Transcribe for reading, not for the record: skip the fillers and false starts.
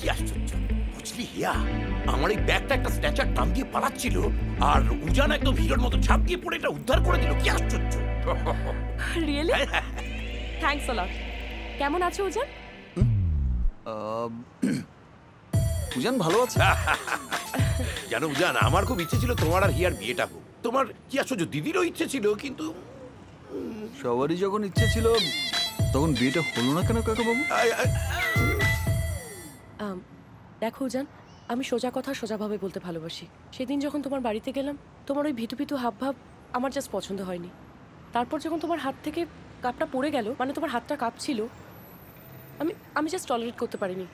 কি আশ্চর্য, বুঝলি হিয়া, আমার এই ব্যাগটা একটা স্ট্যাচার টান দিয়ে পালাচ্ছিল, আর উজান একদম হিরোর মতো ঝাঁপ দিয়ে পড়ে এটা উদ্ধার করে দিল। কি আশ্চর্য! রিয়েলি থ্যাঙ্কস আ লট। কেমন আছো উজান? উজান ভালো আছে। জানো উজান, আমার খুব ইচ্ছে ছিল তোমার আর হিয়ার বিয়েটা হোক। তোমার কি আশ্চর্য, দিদিরও ইচ্ছে ছিল, কিন্তু সবারই যখন ইচ্ছে ছিল তখন বিয়েটা হলো না কেন কাকাবাবু? দেখো উজান, আমি সোজা কথা সোজাভাবে বলতে ভালোবাসি। সেদিন যখন তোমার বাড়িতে গেলাম, তোমার ওই ভিতু ভিতু হাব ভাব আমার জাস্ট পছন্দ হয়নি। তারপর যখন তোমার হাত থেকে কাপটা পড়ে গেল, মানে তোমার হাতটা কাঁপছিল, আমি জাস্ট টলারেট করতে পারিনি।